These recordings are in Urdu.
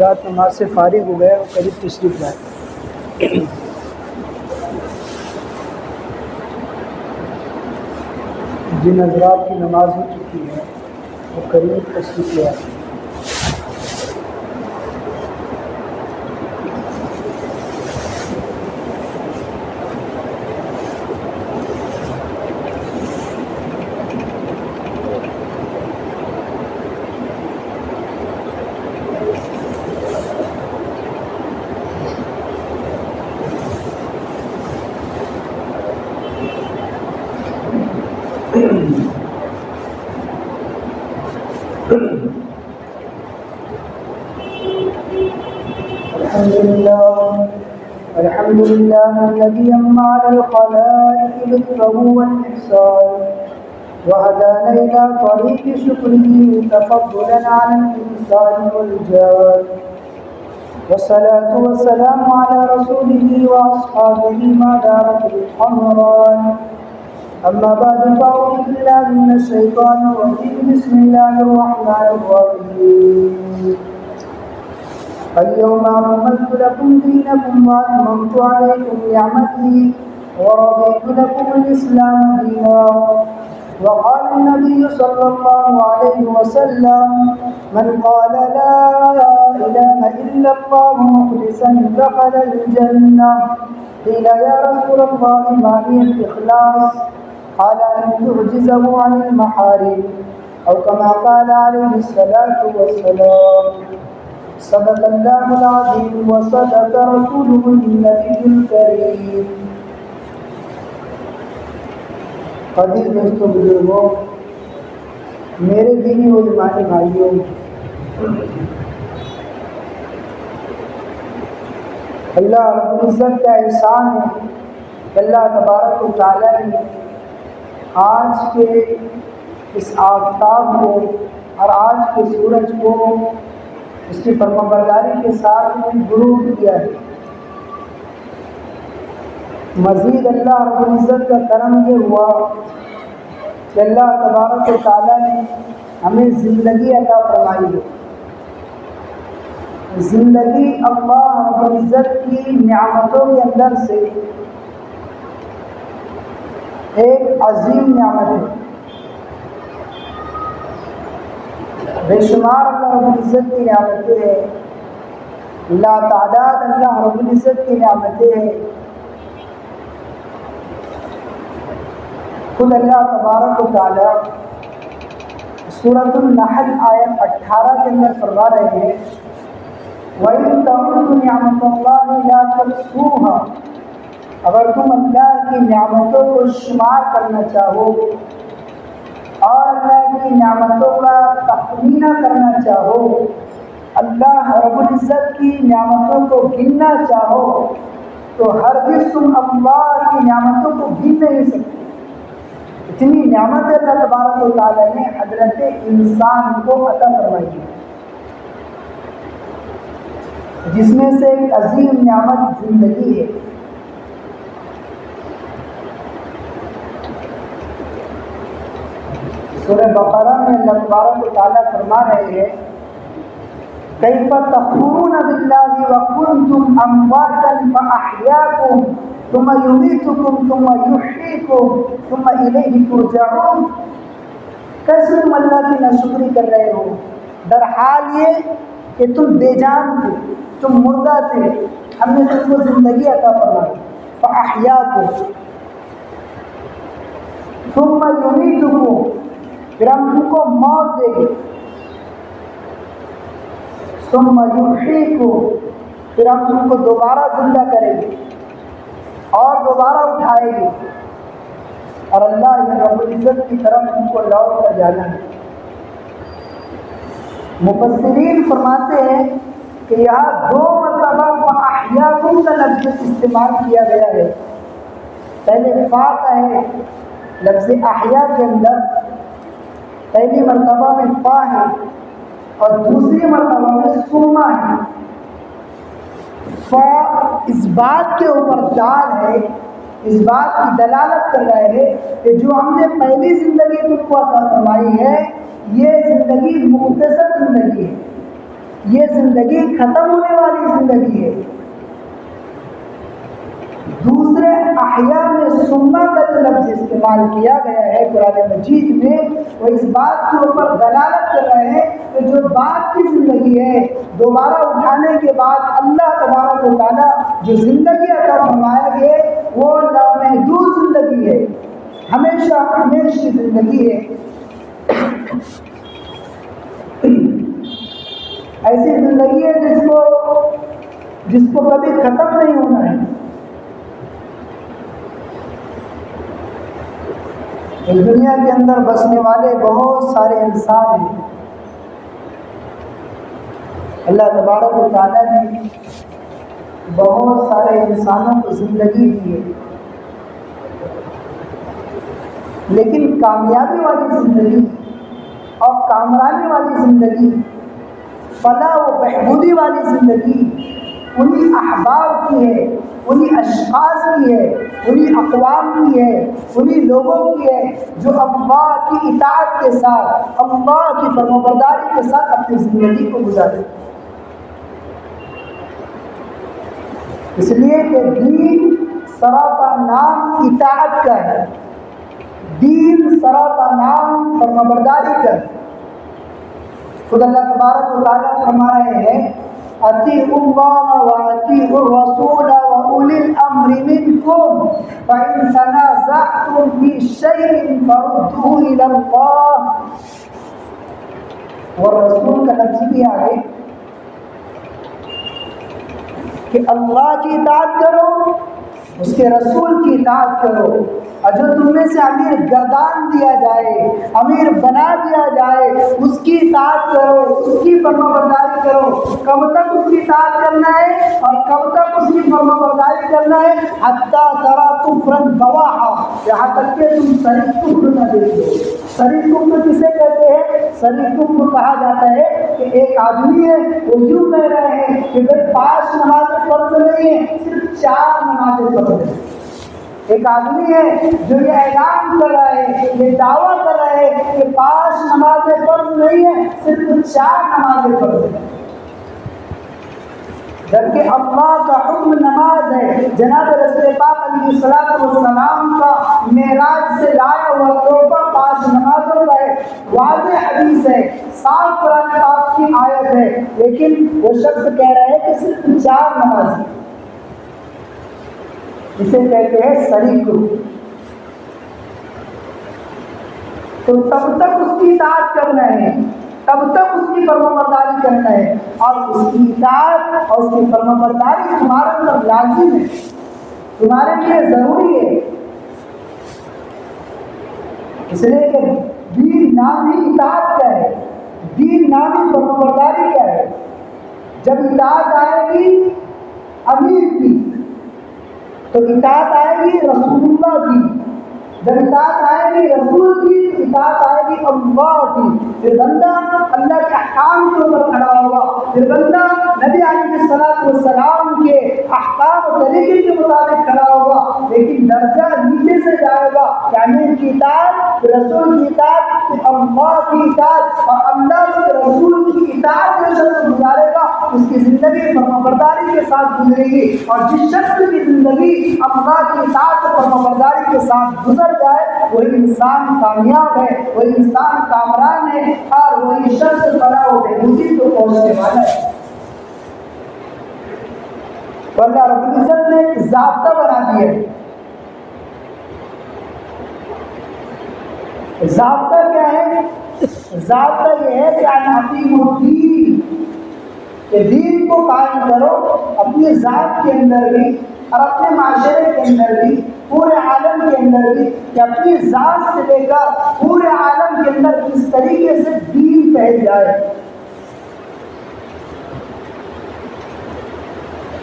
حضرات نماز سے فارغ ہو گئے اور قریب تشریف لائے۔ جن حضرات کی نماز ہو چکی ہے وہ قریب تشریف لے آئے۔ الحمد لله الذي أنعم على الخلائق لطفه والإحسان وهدانا إلى طريق شكره تفضلا على الإنسان والجان، والصلاة والسلام على رسوله وأصحابه ما دامت الحمران. أما بعد فأعوذ بالله من الشيطان الرجيم. بسم الله الرحمن الرحيم. اليوم أكملت لكم دينكم وأتممت عليكم نعمتي ورضيت لكم الإسلام دينا. وقال النبي صلى الله عليه وسلم: من قال لا إله إلا الله مخلصا دخل الجنة. قيل يا رسول الله ما هي الإخلاص؟ قال أن تعجزه عن المحارم، أو كما قال عليه الصلاة والسلام. صدق اللہ العظیم وصدق رسولہ النبی الکریم. قدیر دوستوں، بزرگوں، میرے دینی و ایمانی بھائیوں، اللہ رب العزت کا احسان ہے کہ اللہ تبارک و تعالیٰ نے آج کے اس آفتاب کو اور آج کے سورج کو اس کی فرمانبرداری کے ساتھ غروب کیا ہے۔ مزید اللہ رب العزت کا کرم یہ ہوا کہ اللہ تبارک و تعالیٰ نے ہمیں زندگی عطا فرمائی ہے۔ زندگی اللہ رب العزت کی نعمتوں کے اندر سے ایک عظیم نعمت ہے۔ بے شمار اللہ رب العزت کی نعمتیں ہیں، لا تعداد اللہ رب العزت کی نعمتیں ہیں۔ خود اللہ تبارک و تعالیٰ سورۃ النحل آیت 18 کے اندر فرما رہے ہیں: وَإِن تَعُدُّوا نِعْمَتَ اللَّهِ لَا تُحْصُوهَا. اگر تم اللہ کی نعمتوں کو شمار کرنا چاہو اور اللہ کی نعمتوں کا تخمینہ کرنا چاہو، اللہ رب العزت کی نعمتوں کو گننا چاہو، تو ہرگز تم اللہ کی نعمتوں کو گن نہیں سکتے۔ اتنی نعمت اللہ تبارک و تعالیٰ نے حضرت انسان کو عطا فرمائی ہے، جس میں سے ایک عظیم نعمت زندگی ہے۔ سورہ بقرہ میں اللہ تبارک و تعالیٰ فرما رہے ہیں: کیف تکفرون باللہ وکنتم امواتا فاحیاکم ثم یمیتکم ثم یحییکم ثم الیہ ترجعون. کیسے تم اللہ کی ناشکری کر رہے ہو، در حال یہ کہ تم بے جان تھے، تم مردہ تھے، ہم نے تم کو زندگی عطا فرمائی، فاحیاکم ثم یمیتکم، پھر ہم تم کو موت دے گے، ثم یحییکم، پھر ہم تم کو دوبارہ زندہ کریں گے اور دوبارہ اٹھائیں گے، اور اللہ رب العزت کی طرف تم کو لوٹ کر جانا ہے۔ مفسرین فرماتے ہیں کہ یہاں 2 مرتبہ فاحیاکم کا لفظ استعمال کیا گیا ہے۔ پہلے فا کا ہے لفظ احیا کے اندر، پہلی مرتبہ میں فا ہے اور دوسری مرتبہ میں سما ہے۔ فا اس بات کے اوپر دال ہے، اس بات کی دلالت کر رہے ہیں کہ جو ہم نے پہلی زندگی تم کو عطا فرمائی ہے، یہ زندگی مختصر زندگی ہے، یہ زندگی ختم ہونے والی زندگی ہے۔ دوسرے احیا میں سننا کا جو لفظ استعمال کیا گیا ہے قرآن مجید میں، وہ اس بات کے اوپر دلالت کر رہے ہیں کہ جو بعد کی زندگی ہے، دوبارہ اٹھانے کے بعد اللہ تبارک و تعالیٰ جو زندگی عطا فرمائے گے وہ لامحدود زندگی ہے، ہمیشہ ہمیشہ کی زندگی ہے۔ ایسی زندگی ہے جس کو کبھی ختم نہیں ہونا ہے۔ اس دنیا کے اندر بسنے والے بہت سارے انسان ہیں، اللہ تبارک و تعالیٰ نے بہت سارے انسانوں کو زندگی دی ہے، لیکن کامیابی والی زندگی اور کامرانی والی زندگی، فلاح و بہبودی والی زندگی انہی احباب کی ہے، انہی اشخاص کی ہے، انہی اقوام کی ہے، انہی لوگوں کی ہے جو اللہ کی اطاعت کے ساتھ، اللہ کی فرمانبرداری کے ساتھ اپنی زندگی کو گزارے۔ اس لیے کہ دین سراپا نام اطاعت کا ہے، دین سراپا نام فرمانبرداری کا ہے۔ خود اللہ تبارک و تعالیٰ فرما رہے ہیں اطیعوا اللہ واطیعوا الرسول واولی الامر منکم فإن تنازعتم فی شیء فردوه الی اللہ۔ والرسول کا لفظ بھی آئے کہ اللہ کی اطاعت کرو، اس کے رسول کی اطاعت کرو، اور جو تم میں سے امیر گردان دیا جائے، امیر بنا دیا جائے، اس کی اطاعت کرو، اس کی فرمانبرداری کرو۔ کب تک اس کی اطاعت کرنا ہے اور کب تک اس کی فرمانبرداری کرنا ہے؟ حتی تری کفرا بواحا، یہاں تک کہ تم صریح کفر نہ دیکھو۔ صریح کفر کسے کہتے ہیں؟ صریح کفر کہا جاتا ہے کہ ایک آدمی ہے وہ یوں کہہ رہے ہیں کہ بھائی 5 نمازیں فرض نہیں ہے، صرف 4 نمازیں فرض ہیں۔ ایک آدمی ہے جو یہ اعلان کر رہا ہے، یہ دعویٰ کر رہا ہے کہ 5 نمازیں فرض نہیں ہے، صرف 4 نمازیں فرض ہیں، جبکہ اللہ کا حکم نماز ہے۔ جناب رسول پاک علیہ السلام کا معراج سے لایا ہوا تحفہ 5 نمازوں کا ہے، واضح حدیث ہے، صاف قرآن پاک کی آیت ہے، لیکن وہ شخص کہہ رہا ہے کہ صرف 4 نماز، اسے کہتے ہیں صریح کفر۔ تو تب تک اس کی اطاعت کرنا ہے، تب تک اس کی فرمانبرداری کرنا ہے، اور اس کی اطاعت اور اس کی فرمانبرداری تمہارے اندر لازم ہے، تمہارے لیے ضروری ہے۔ اس لیے کہ دین نام ہی اطاعت کا ہے، دین نام ہی فرمانبرداری کا ہے۔ جب اطاعت آئے گی امیر کی تو اطاعت آئے گی رسول اللہ کی، جب اطاعت آئے گی رسول کی تو اطاعت آئے گی اللہ کی۔ پھر بندہ اللہ کے احکام کے اوپر کھڑا ہوگا، پھر بندہ نبی علیہ السلام کے احکام و طریقے کے مطابق کھڑا ہوگا، لیکن درجہ نیچے سے جائے گا، یعنی کی اطاعت، رسول کی اطاعت، اللہ کی اطاعت، اور اللہ کے رسول کی اطاعت جو شخص گزارے گا اس کی زندگی فرمانبرداری کے ساتھ گزرے گی، اور جس شخص کی زندگی اللہ کی اطاعت و فرمانبرداری کے ساتھ گزر جائے وہی انسان کامیاب ہے، وہی انسان کامران ہے، اور وہی شخص فلاح و بہبودی کو پہنچنے والا ہے۔ تو اللہ رب العزت نے ایک ضابطہ بنا دیا ہے۔ ضابطہ کیا ہے؟ ضابطہ یہ ہے کہ اقیموا الدین، کہ دین کو قائم کرو اپنی ذات کے اندر بھی اور اپنے معاشرے کے اندر بھی، پورے عالم کے اندر بھی، کہ اپنی ذات سے لے کر پورے عالم کے اندر کس طریقے سے دین پھیل جائے،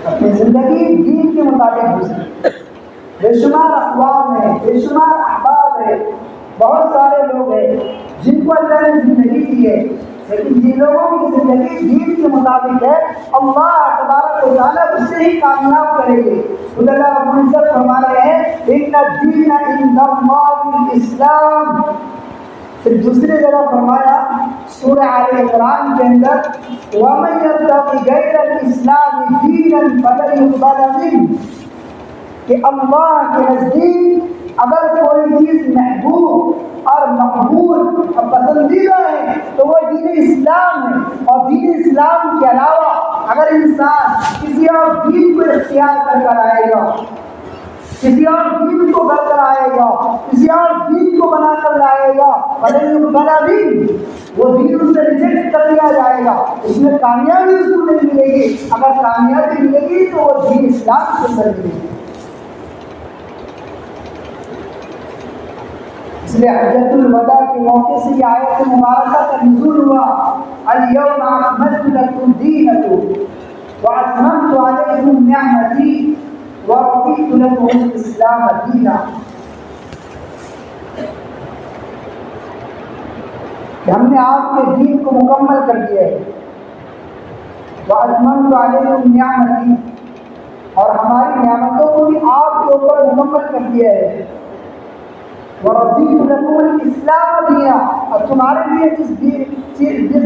اپنی زندگی دین کے مطابق گزرے۔ بے شمار اقوام ہیں، بے شمار احباب ہیں، بہت سارے لوگ ہیں جن کو اللہ نے زندگی دی ہے، لیکن جن لوگوں کی زندگی دین کے مطابق ہے اللہ تبارک و تعالیٰ اس سے ہی کامیاب کریں گے۔ خود اللہ رب العزت فرما رہے ہیں ان الدین عند اللہ الاسلام۔ پھر دوسری جگہ فرمایا سورہ آل عمران کے اندر وَمَن يَبْتَغِ غَيْرَ الْإِسْلَامِ دِينًا فَلَن يُقْبَلَ مِنْهُ، کہ اللہ کے نزدیک اگر کوئی چیز محبوب اور مقبول اور پسندیدہ ہے تو وہ دین اسلام ہے، اور دین اسلام کے علاوہ اگر انسان کسی اور دین کو اختیار کر آئے گا، کسی اور دین کو کر کر آئے گا، کسی اور دین کو بنا کر لائے گا، وہ دین اس سے ریجیکٹ کر دیا جائے گا، اس میں کامیابی اس کو نہیں ملے گی، اگر کامیابی ملے گی تو وہ دین اسلام کے اندر ملے گی۔ اس لیے حجۃ الوداع کے موقع سے یہ آیت مبارکہ کا نزول ہوا، الیوم اکملت لکم دینکم واتممت علیکم نعمتی ورضیت لکم الاسلام دینا، کہ ہم نے آپ کے دین کو مکمل کر دیا ہے، واتممت علیکم نعمتی، اور ہماری نعمتوں کو بھی آپ کے اوپر مکمل کر دیا ہے، وَرَضِيتُ لَكُمُ الْإِسْلَامَ دِينًا، اور تمہارے لیے جس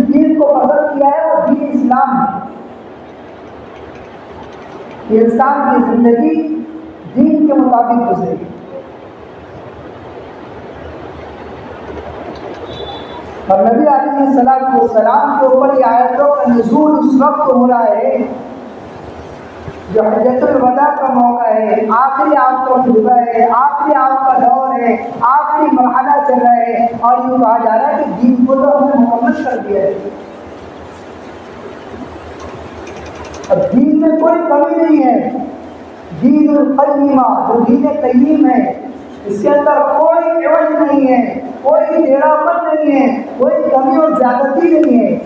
دین کو پسند کیا ہے وہ دین اسلام ہے۔ کہ انسان کی زندگی دین کے مطابق گزرے گی۔ اور نبی علیہ السلام کے اوپر یہ آیتوں کا نزول اس وقت ہو رہا ہے جو حجۃ الوداع کا موقع ہے، آخری آپ کا خطبہ ہے، آخری آپ کا دور ہے، آخری مرحلہ چل رہا ہے، اور یوں کہا جا رہا ہے کہ دین کو تو ہم نے مکمل کر دیا ہے، اور دین میں کوئی کمی نہیں ہے۔ دین القیمہ، جو دین قیم ہے، اس کے اندر کوئی عوج نہیں ہے، کوئی ٹیڑھا پن نہیں ہے، کوئی کمی اور زیادتی نہیں ہے۔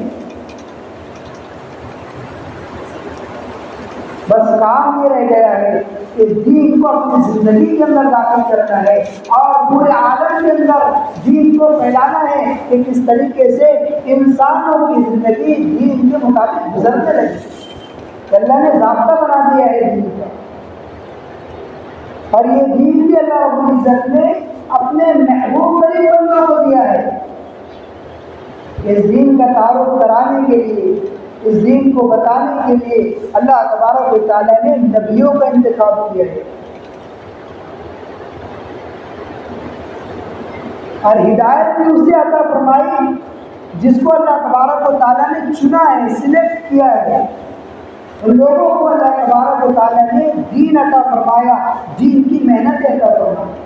بس کام یہ رہ گیا ہے کہ دین کو اپنی زندگی کے اندر داخل کرنا ہے اور پورے عالم کے اندر دین کو پھیلانا ہے کہ کس طریقے سے انسانوں کی زندگی دین کے مطابق گزرنے لگے۔ اللہ نے ضابطہ بنا دیا ہے دین کا، اور یہ دین بھی اللہ رب العزت نے اپنے محبوب ترین بندوں کو دیا ہے۔ اس دین کا تعارف کرانے کے لیے، اس دین کو بتانے کے لیے اللہ تبارک و تعالیٰ نے نبیوں کا انتخاب کیا ہے، اور ہدایت بھی اسے عطا فرمائی جس کو اللہ تبارک و تعالیٰ نے چنا ہے، سلیکٹ کیا ہے۔ ان لوگوں کو اللہ تبارک و تعالیٰ نے دین عطا فرمایا، دین کی محنت عطا فرمائی۔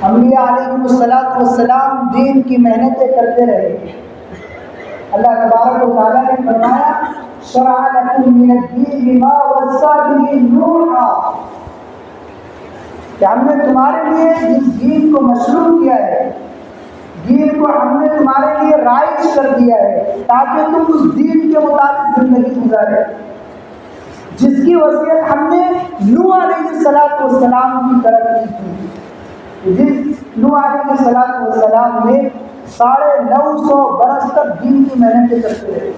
انبیاء علیہم السلام دین کی محنتیں کرتے رہے۔ اللہ تبارک و تعالیٰ نے فرمایا شرع لکم من الدین ما وصی بہ نوحا، کہ ہم نے تمہارے لیے جس دین کو مشروع کیا ہے، دین کو ہم نے تمہارے لیے رائج کر دیا ہے تاکہ تم اس دین کے مطابق زندگی گزارے، جس کی وصیت ہم نے نوح علیہ السلام کی طرف کی تھی۔ جس نوح علیہ السلام نے 950 برس تک دین کی محنتیں کرتے رہے،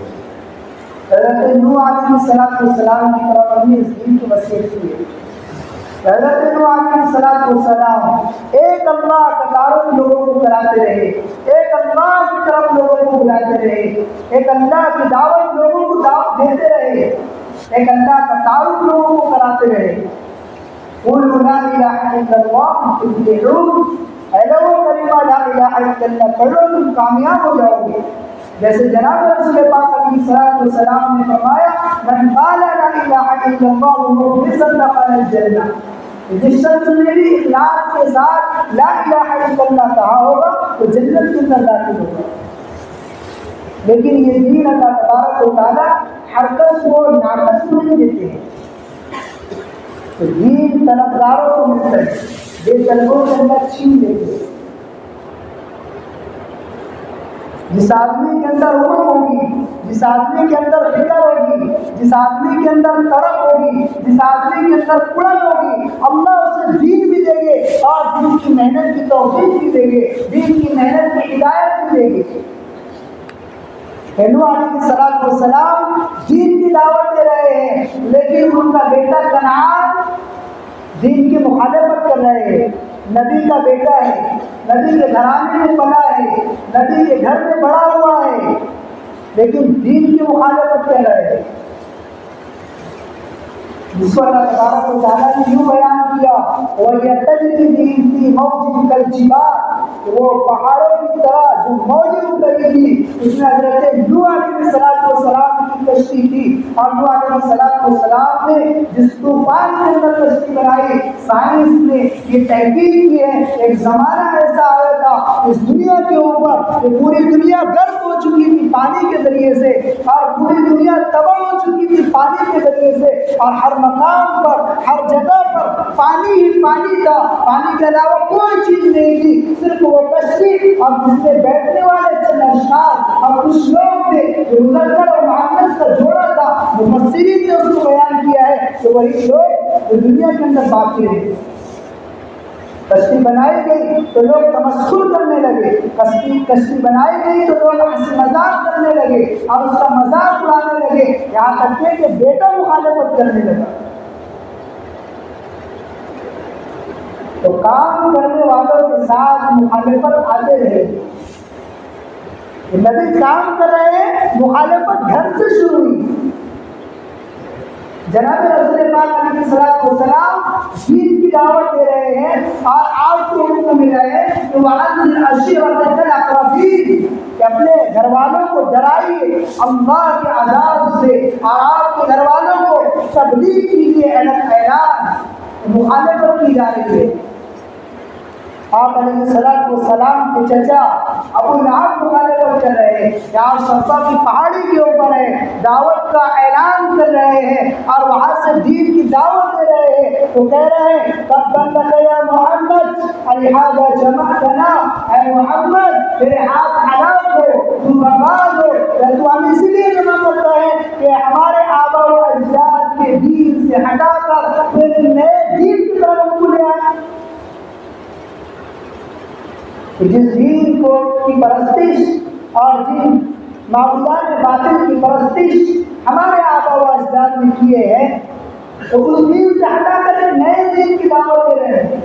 حضرت نوح علیہ السلام کی طرف ہم نے اس دین کی وصیت کی ہے۔ حضرت نوح علیہ السلام ایک اللہ کا تعارف لوگوں کو کراتے رہے، ایک اللہ کی طرف لوگوں کو بلاتے رہے، ایک اللہ کی دعوت لوگوں کو دعوت دیتے رہے، ایک اللہ کا تعارف لوگوں کو کراتے رہے۔ قولوا لا الہ الا اللہ تفلحون، اے لوگوں کلمہ لا الہ الا اللہ پڑھو تم کامیاب ہو جاؤ گے۔ جیسے جناب رسول پاک علیہ السلام نے فرمایا من قال لا الہ الا اللہ مخلصا دخل الجنہ، جس شخص نے بھی اخلاص کے ساتھ لا الہ الا اللہ کہا ہوگا تو جنت کے اندر داخل ہوگا۔ لیکن یہ دین اللہ تبارک و تعالیٰ حرکت کو ناقص نہیں دیتے ہیں، تو دین طلبگاروں کو ملتا ہے، بے طلبوں کے اندر چھین لیتے ہیں۔ جس آدمی کے اندر روح ہوگی، جس آدمی کے اندر فکر ہوگی، جس آدمی کے اندر طرف ہوگی، جس آدمی کے اندر کڑن ہوگی، اللہ اسے دین بھی دے گے اور دین کی محنت کی توفیق بھی دے گے، دین کی محنت کی ہدایت بھی دے گے۔ نوح علیہ السلام دین کی دعوت دے رہے ہیں، لیکن ان کا بیٹا کنعان دین کی مخالفت کر رہے ہیں۔ نبی کا بیٹا ہے، نبی کے گھرانے میں پلا ہے، نبی کے گھر میں بڑا ہوا ہے، لیکن دین کی مخالفت کر رہے ہیں، جس کو اللہ تبارک و تعالیٰ نے یوں بیان کیا وَيَتَجْرِي بِهِمْ فِي مَوْجٍ كَالْجِبَالِ، وہ پہاڑوں کی طرح جو موجیں اٹھ رہی تھی، اس میں حضرت نوح علیہ السلام کی کشتی تھی، اور نوح علیہ السلام نے جس طوفان کے اندر کشتی بنائی، سائنس نے یہ تحقیق کی ہے ایک زمانہ ایسا آیا تھا اس دنیا کے اوپر کہ پوری دنیا غرق ہو چکی تھی پانی کے ذریعے سے، اور پوری دنیا تباہ ہو چکی تھی پانی کے ذریعے سے، اور ہر مقام پر ہر جگہ پر پانی ہی پانی تھا، پانی کے علاوہ کوئی چیز نہیں تھی، صرف وہ کشتی اور جس میں بیٹھنے والے چند اشخاص اور کچھ لوگ تھے جو مذکر اور مؤنث کا جوڑا تھا، مفسرین نے اس کو بیان کیا ہے کہ وہی لوگ جو دنیا کے اندر باقی رہے۔ کشتی بنائی گئی تو لوگ تمسخر کرنے لگے، کشتی بنائی گئی تو لوگ ہنسی مذاق کرنے لگے اور اس کا مذاق اڑانے لگے، یہاں تک کہ بیٹا مخالفت کرنے لگا۔ تو کام کرنے والوں کے ساتھ مخالفت آتے رہے، نبی کام کر رہے ہیں، مخالفت گھر سے شروع ہوئی۔ جناب رسول پاک علیہ السلام دین کی دعوت دے رہے ہیں اور آپ کو حکم ملا ہے کہ وَأَنذِرْ عَشِيرَتَكَ الْأَقْرَبِينَ، کہ اپنے گھر والوں کو ڈرائیے اللہ کے عذاب سے، اور آپ کے گھر والوں کو تبلیغ کیجیے، اعلان مخالفت کی جا رہی ہے۔ آپ علیہ السلام کے چچا ابو لہب مخالفت کر رہے ہیں کہ آپ صفا کی پہاڑی کے اوپر ہیں، دعوت کا اعلان کر رہے ہیں اور وہاں سے دین کی دعوت دے رہے ہیں، تو کہہ رہے ہیں تبت لک یا محمد الہذا جمعتنا، اے محمد تیرے ہاتھ ہلاک ہو، تو برباد ہو، تو ہم اسی لیے جمع کرتا ہے کہ ہمارے آبا و اجداد کے دین سے ہٹا کر ایک نئے دین کی طرف بولے آئے، جس دین کو کی پرستش اور جن معبودان باطل کی پرستش ہمارے آبا و اجداد نے کیے ہیں، تو اس دین سے ہٹا کر ایک نئے دین کی دعوت دے رہے ہیں۔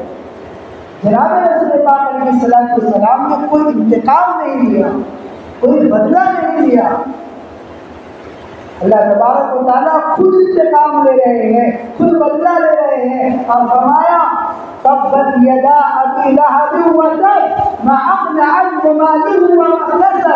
جناب رسول پاک علیہ السلام نے کوئی انتقام نہیں لیا، کوئی بدلہ نہیں لیا، اللہ تبارک و تعالیٰ خود انتقام لے رہے ہیں، خود بدلہ لے رہے ہیں، اور فرمایا تبت یدا ابی لہب وتب ما اغنی عنہ مالہ وما کسب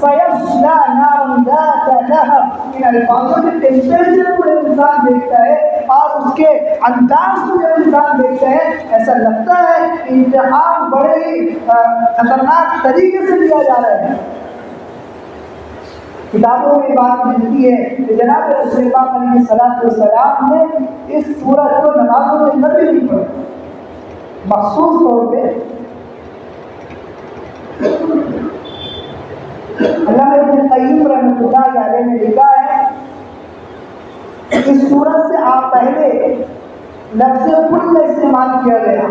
سیصلی نارا ذات لہب۔ ان الفاظوں کے ٹیمپریچر کو جب انسان دیکھتا ہے اور اس کے انداز کو جب انسان دیکھتا ہے، ایسا لگتا ہے کہ انتقام بڑے ہی خطرناک طریقے سے لیا جا رہا ہے۔ کتابوں میں بات ملتی ہے کہ جناب رسول پاک علیہ السلام نے اس سورت کو نمازوں کے اندر بھی نہیں پڑھی، مخصوص طور پہ علامہ ابن قیم رحمۃ اللہ علیہ نے لکھا ہے اس سورت سے آپ پہلے لفظ کل کا استعمال کیا گیا،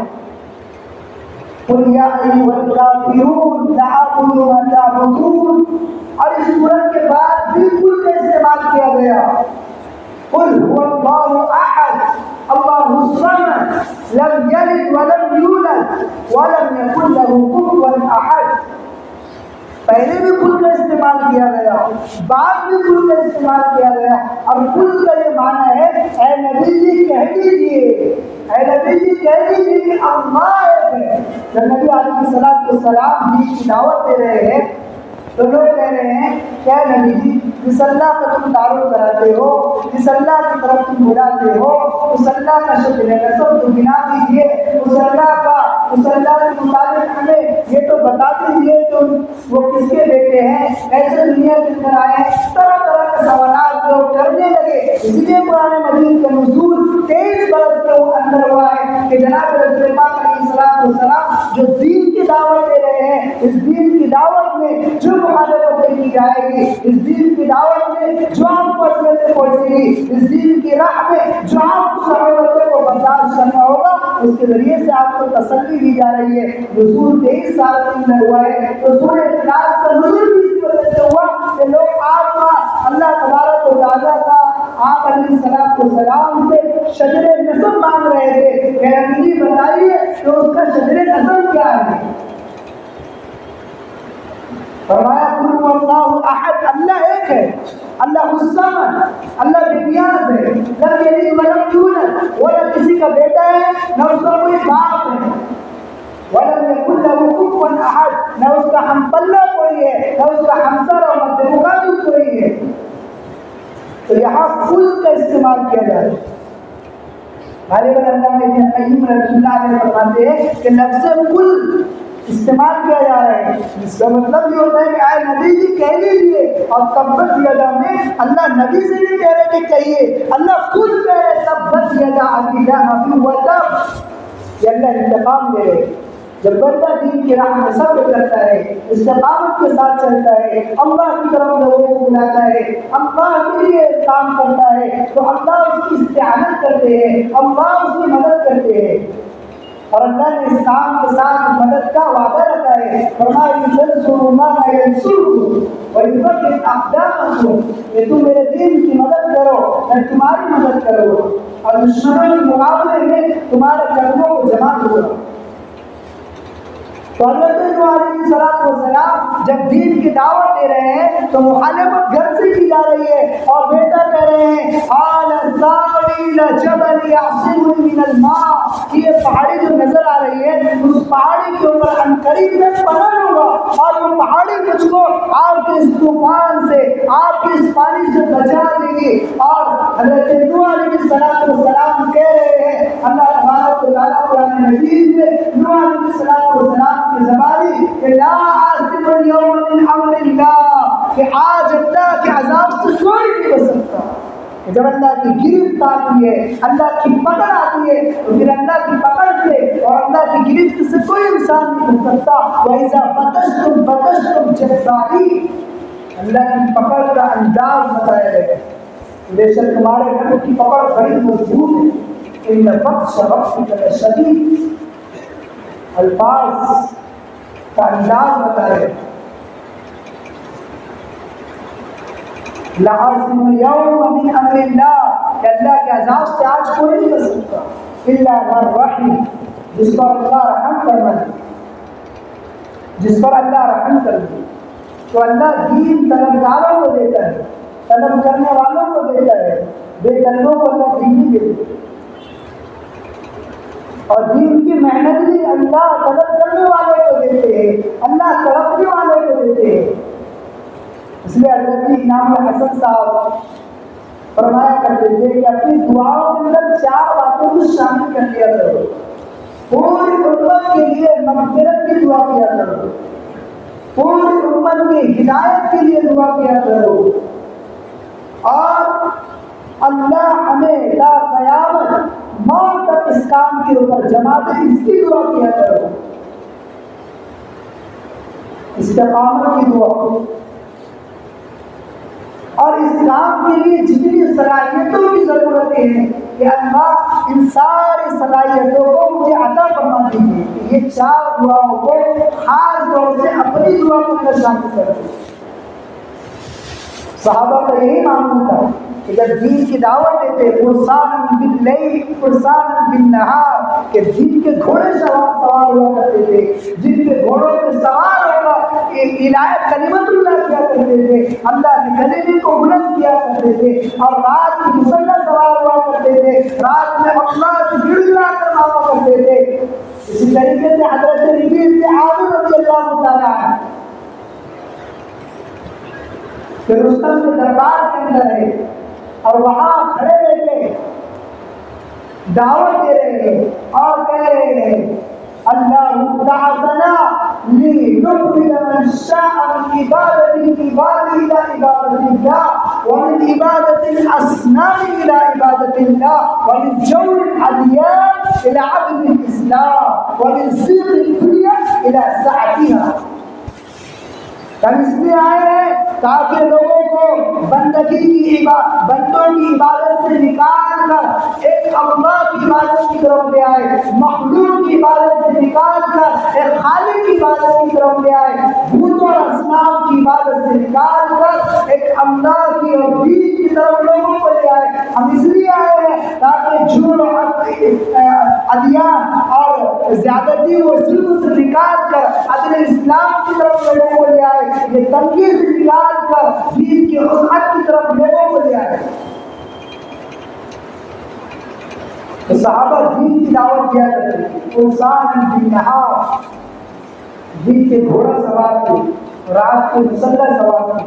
قل یا ایھا الکافرون لا اعبد ما تعبدون، اور اس سورت کے بعد بالکل کا استعمال کیا گیا، قل هو اللہ احد اللہ الصمد لم یلد ولم یولد ولم یکن له کفوا احد۔ پہلے بھی کل کا استعمال کیا گیا، بعد بھی کل کا استعمال کیا گیا، اور کل کا یہ معنی ہے اے نبی جی کہہ دیجیے، اے نبی جی کہہ دیجیے کہ اللہ ہے۔ جب نبی علیہ السلام دین کی دعوت دے رہے ہیں تو لوگ کہہ رہے ہیں کیا نبی جی جس اللہ کا تم تعارف کراتے ہو، جس اللہ کی طرف تم بلاتے ہو، اس اللہ کا شکر ہے سب تو بنا دیجیے، اس اللہ کے مطابق ہمیں یہ تو بتا دیجیے کہ وہ کس کے بیٹے ہیں، ایسے دنیا کے اندر آئے ہیں، طرح طرح کے سوالات لوگ کرنے لگے۔ اس لیے قرآن مجید کا نزول 23 برس کے اندر ہوا ہے کہ جناب رسول پاک علیہ السلام جو دین کی دعوت دے رہے ہیں، اس دین کی دعوت میں جو مخالفت کی جائے گی، اس دین کی دعوت میں جو آپ کو اذیتیں پہنچے گی، اس دین کی راہ میں جو آپ کو صعوبتوں کو برداشت کرنا ہوگا، اس کے ذریعے سے آپ کو تسلی دی جا رہی ہے۔ نزول 23 سال کے اندر ہوا ہے، تو سورہ اخلاص کا نزول بھی اس وجہ سے ہوا کہ لوگ آپ کا اللہ تبارک و تعالیٰ کا آپ علیہ السلام سے شجر نسب مانگ رہے تھے کہ نبی بتائیے کہ اس کا شجر قسم کیا ہے؟ فرمایا قل هو اللہ احد، اللہ ایک ہے، اللہ الصمد، اللہ بے نیاز ہے، لم یلد ولم یولد، وہ نہ کسی کا بیٹا ہے نہ اس کا کوئی باپ ہے، ولم یکن له کفوا احد، نہ اس کا ہم پلہ کوئی ہے نہ اس کا ہمسر اور مد مقابل کوئی ہے۔ تو یہاں قل کا استعمال کیا جائے۔ غالباً علامہ ابن قیم رحمۃ اللہ علیہ فرماتے ہیں کہ لفظ قل استعمال کیا جا رہا ہے، اس کا مطلب یہ ہوتا ہے کہ اے نبی جی کہہ لیجیے، اور تبت یدا میں اللہ نبی سے نہیں کہہ رہے کہ کہیے، اللہ خود کہہ رہے تبت یدا ابی لہب وتب، یہ اللہ انتقام دے رہے۔ جب بندہ دین کی راہ میں صبر کرتا ہے، استقامت کے ساتھ چلتا ہے، اللہ کی طرف لوگوں کو بلاتا ہے، اللہ کے لیے کام کرتا ہے، تو اللہ اس کی استعانت کرتے ہیں، اللہ اس کی مدد کرتے ہیں، اور اللہ نے اس کام کے ساتھ مدد کا وعدہ رکھا ہے۔ فرمایا تنصروا اللہ ینصرکم ویثبت اقدامکم، کہ تم میرے دین کی مدد کرو میں تمہاری مدد کروں اور دشمنوں کے مقابلے میں تمہارے قدموں کو جمع دوں۔ تو حضرت نوح علیہ السلام جب دین کی دعوت دے رہے ہیں تو مخالفت گھر سے کی جا رہی ہے، اور بیٹا کہہ رہے ہیں قال ساوی الی جبل یعصمنی من الماء، یہ پہاڑی جو نظر آ رہی ہے اس پہاڑی کے اوپر عنقریب میں پناہ لوں گا، اور وہ پہاڑی مجھ کو آپ کے اس طوفان سے، آپ کے اس پانی سے بچا دے گی۔ اور حضرت نوح علیہ السلام کہہ رہے ہیں، اللہ تبارک و تعالیٰ قرآن مجید میں نوح علیہ السلام کی زبانی کہ لا عاصم اليوم من امر اللہ، کہ آج اللہ کے عذاب سے کوئی نہیں بچ سکتا۔ جب اللہ کی گرفت آتی ہے، اللہ کی پکڑ آتی ہے، تو پھر اللہ کی پکڑ سے اور اللہ کی گرفت سے کوئی انسان نہیں بچ سکتا۔ وَإِذَا بَطَشْتُمْ بَطَشْتُمْ جَبَّارِينَ، اللہ کی پکڑ کا انداز بتایا ہے۔ بے شک تمہارے رب کی پکڑ بڑی مضبوط ہے، ان بطش ربک لشدید، الفاظ کا انداز بتائے۔ لعاصم اليوم من امر اللہ، کہ اللہ کے عذاب سے آج کوئی نہیں بچ سکتا، الا من رحم، جس پر اللہ رحم کرنا ہے، جس پر اللہ رحم کر دے۔ تو اللہ دین طلبگاروں کو دیتا ہے، طلب کرنے والوں کو دیتا ہے، بے طلبوں کو اللہ دین نہیں دیتا۔ اور دین کی محنت بھی اللہ طلب کرنے والے کو دیتے ہیں، اللہ تڑپنے والے کو دیتے ہیں۔ اس لیے حضرت امام حسن صاحب فرمایا کرتے تھے کہ اپنی دعاؤں کے اندر 4 باتوں کو شامل کر لیا کرو۔ پوری امت کے لیے مغفرت کی دعا کیا کرو، پوری امت کی ہدایت کے لیے دعا کیا کرو، اور اللہ ہمیں لا قیامت موت تک اس کام کے اوپر جمع دے، اس کی دعا کیا کرو، استقامت کی دعا۔ اور اس کام کے لیے جتنی صلاحیتوں کی ضرورت ہے کہ اللہ ان ساری صلاحیتوں کو مجھے عطا فرما دیجیے، یہ 4 دعاؤں کو خاص طور سے اپنی دعا کو شامل کر دیں۔ صحابہ کا یہی معمول تھا کہ جب دین کی دعوت دیتے فرسان باللیل فرسان بالنہار، کہ جن کے گھوڑے سوار ہوا کرتے تھے، جن کے گھوڑوں پہ سوار ہوگا الہی کلمت اللہ کیا کرتے تھے، اللہ کے کلمے کو بلند کیا کرتے تھے، اور رات کی مسلح سوار ہوا کرتے تھے، رات میں اللہ سے گڑ گڑا کر مانگا کرتے تھے۔ اسی طریقے سے حضرت ربیع بن عامر رضی اللہ تعالیٰ عنہ کہ رستم کے دربار کے اندر ہے، اور وہاں کھڑے رہ کے دعوت دے رہے ہیں اور کہہ رہے ہیں اللہ تعالیٰ لنخرج من شاء من عبادة العباد إلى عبادة الله، ومن عبادة الأصنام إلى عبادة الله، ومن جور الأديان إلى عدل الإسلام، ومن ضيق الدنيا إلى سعتها۔ ہم اس لیے آئے ہیں تاکہ لوگوں کو بندگی کی بندوں کی عبادت سے نکال کر ایک اللہ کی عبادت کی طرف لے آئے، مخلوق کی عبادت سے نکال کر ایک خالق کی عبادت کی طرف لے آئے، بتوں اور اصنام کی عبادت سے نکال کر ایک اللہ کی اور دین کی طرف لوگوں کو لے آئے۔ ہم اس لیے آئے ہیں تاکہ جھوٹ ادیان اور زیادتی و ظلم سے نکال کر عدل اسلام کی طرف لوگوں کو لے آئے، یہ تنگی سے نکال کر دین کی وسعت کی طرف لوگوں کو لے آئے۔ صحابہ دین کی دعوت دیا کرتے تھے، انسان بالنہار، دن کے گھوڑا سوار تھے، رات کے مسلح سوار تھے،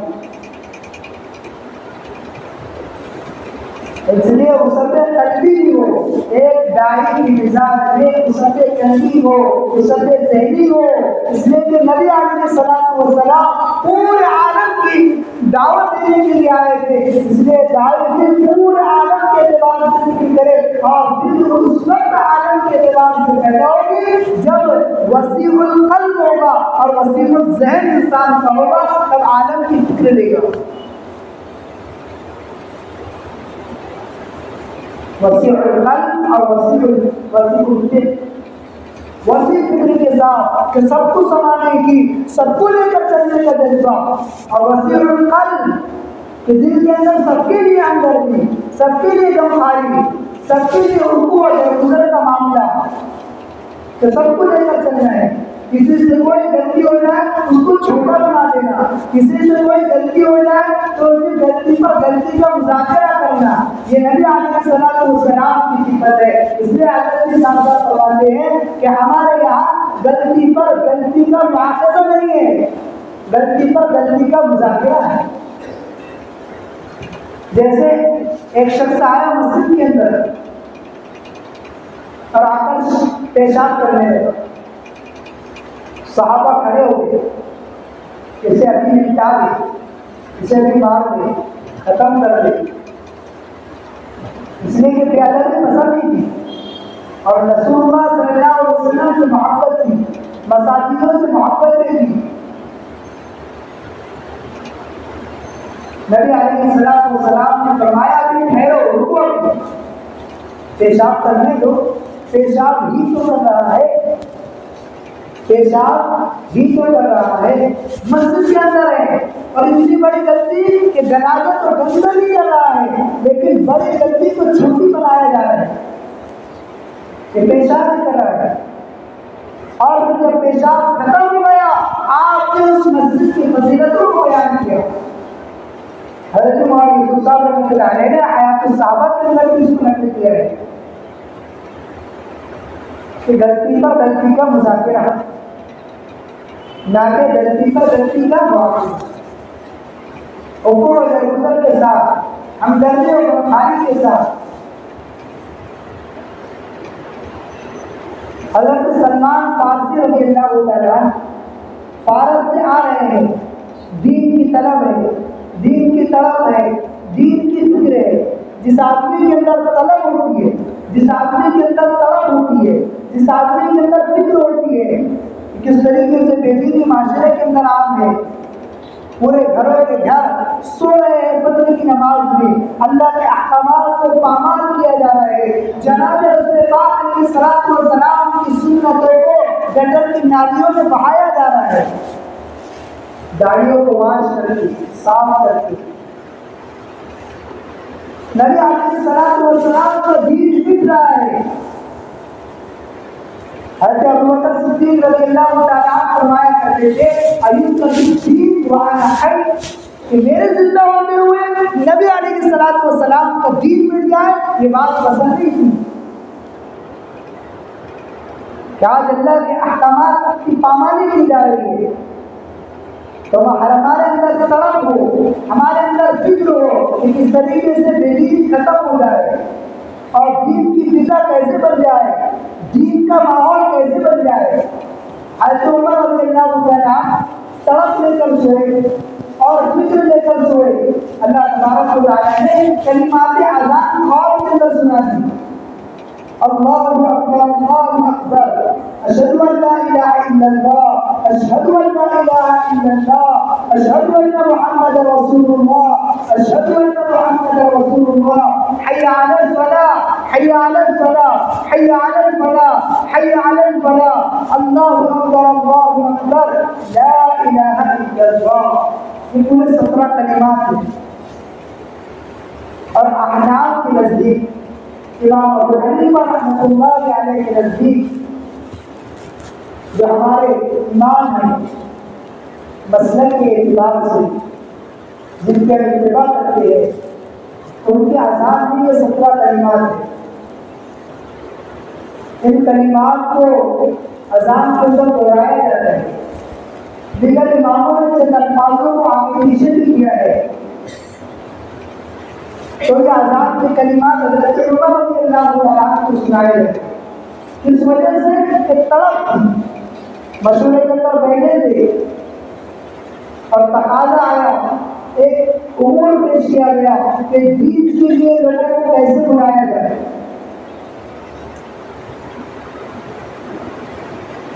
اس لیے مسلح قلبی بھی ہو، ایک داعی کی مزاج میں مسلح قلبی ہو، مسلح ذہنی ہو، اس لیے کہ نبی علیہ الصلوۃ والسلام پورے عالم کی دعوت دینے کے لیے آئے تھے، اس لیے دعوت پورے عالم کے اعتبار سے ذکر کرے، اور پھر اس وقت عالم کے اعتبار سے پیدا ہوگی جب وسیع القلب ہوگا اور وسیع الذہن انسان کا ہوگا، تب عالم کی فکر لے گا۔ وسیع القلب اور وسیع الفکر، وسیع فکر کے ساتھ کہ سب کو سمانے کی، سب کو لے کر چلنے کا جذبہ، اور وسیع القلب کہ دل کے اندر سب کے لیے ہمدردی، سب کے لیے غمخواری، سب کے لیے رکوع اور درگزر کا معاملہ، کہ سب کو لے کر چلنا ہے۔ کسی سے کوئی غلطی ہو جائے اس کو چھوٹا بنا دینا، کسی سے کوئی غلطی ہو جائے تو اس کی غلطی پر غلطی کا مذاکرہ کرنا، یہ نبی علیہ الصلوۃ والسلام کی صفت ہے۔ اس لیے حضرت صاحب فرماتے ہیں کہ ہمارے یہاں غلطی پر غلطی کا مواخذہ نہیں ہے، غلطی پر غلطی کا مذاکرہ ہے۔ جیسے ایک شخص آیا مسجد کے اندر اور آ کر پیشاب کرنے لگا، صحابہ کھڑے ہو گئے، اسے ابھی نپٹا دے، اسے ابھی مار دے، ختم کر دے، اس لیے کہ پیادہ میں پسند نہیں تھی اور رسول اللہ صلی اللہ علیہ وسلم سے محبت تھی، مساجدوں سے محبت تھی۔ نبی علیہ الصلوۃ والسلام نے فرمایا کہ ٹھہرو، رکو، پیشاب کرنے دو، پیشاب ہی تو کر رہا ہے، پیشاب ہی تو کر رہا ہے، مسجد کے اندر ہے، اور اتنی بڑی غلطی کہ جنازہ تو گندہ نہیں کر رہا ہے، لیکن بڑی غلطی کو چھوٹی بنایا جا رہا ہے، یہ پیشاب نہیں کر رہا ہے۔ اور پھر جب پیشاب ختم ہو گیا، آپ نے اس مسجد کی فضیلتوں کو بیان کیا۔ حضرت مولانا یوسف صاحب رحمۃ اللہ علیہ نے حیات الصحابہ کے اندر بھی اس کو نقل کیا ہے کہ غلطی پر غلطی کا مذاکرہ، نہ کہ غلطی پر غلطی کا مواخذہ، رکوع و درگزر کے ساتھ، ہمدردی اور غمخواری کے ساتھ۔ حضرت سلمان فارسی رضی اللہ تعالیٰ فارس سے آ رہے ہیں، دین کی طلب ہے، دین کی طلب ہے، دین کی فکر ہے۔ جس آدمی کے اندر طلب ہوتی ہے، جس آدمی کے اندر طلب ہوتی ہے، جس آدمی کے اندر فکر ہوتی ہے، کس طریقے سے بے دینی معاشرے کے اندر عام ہے، پورے گھروں کے گھر سو رہے ہیں فجر کی نماز میں، اللہ کے احکامات کو پامال کیا جا رہا ہے، جناب رسول پاک علیہ الصلوۃ والسلام کی سنتوں کو گٹر کی نالیوں میں بہایا جا رہا ہے، داڑھیوں کو واش کر کے، صاف کر کے۔ نبی علیہ الصلوۃ والسلام کا دین بک رہا ہے۔ حضرت ابوبکر صدیق رضی اللہ تعالیٰ عنہ فرمایا کرتے تھے، ایوب کا دین وانا حی، کہ میرے زندہ ہوتے ہوئے نبی علیہ الصلوۃ والسلام کا دین مل جائے، یہ بات پسند نہیں تھی کہ آج اللہ کے احکامات کی پامالی کی جا رہی ہے، تو ہمارے اندر طلب ہو، ہمارے اندر فکر ہو کہ کس طریقے سے بے دینی ختم ہو جائے اور دین کی فضا کیسے بن جائے، دین کا ماحول کیسے بن جائے۔ حضرت عمر رضی اللہ تعالیٰ طلب لے کر سوئے اور فکر لے کر سوئے، اللہ تبارک و تعالیٰ نے کلمات اذان خواب کے اندر سنا دی، اللہ اکبر اللہ اکبر، اشہد ان لا الہ الا اللہ، اشہد ان لا الہ الا اللہ، اشہد ان محمد رسول اللہ، اشہد ان محمد رسول اللہ، حی علی الفلاح، حی علی الفلاح، حی علی الفلاح، حی علی الفلاح، اللہ اکبر اللہ اکبر، لا الہ الا اللہ۔ یہ پورے 17 کلمات ہیں، اور احناف کے نزدیک، امام ابو حنیفہ رحمۃ اللہ علیہ کے نزدیک جو ہمارے ایمان ہیں مسلک کے اعتبار سے جن کے اتباع کرتے ہیں ان کی اذان بھی یہ 17 کلمات ہیں. ان کلمات کو اذان کے اندر دہرایا جاتا ہے. دیگر اماموں نے چند الفاظوں کو آگے پیچھے بھی کیا ہے. تو یہ اذان کے کلمات حضرت عمر رضی اللہ تعالیٰ عنہ کو سنائے گئے. اس وجہ سے کہ طلب تھی، مشورے کے اندر بیٹھے تھے اور تقاضا آیا، ایک امور پیش کیا گیا کہ دین کے لیے لوگوں کو کیسے بلایا جائے.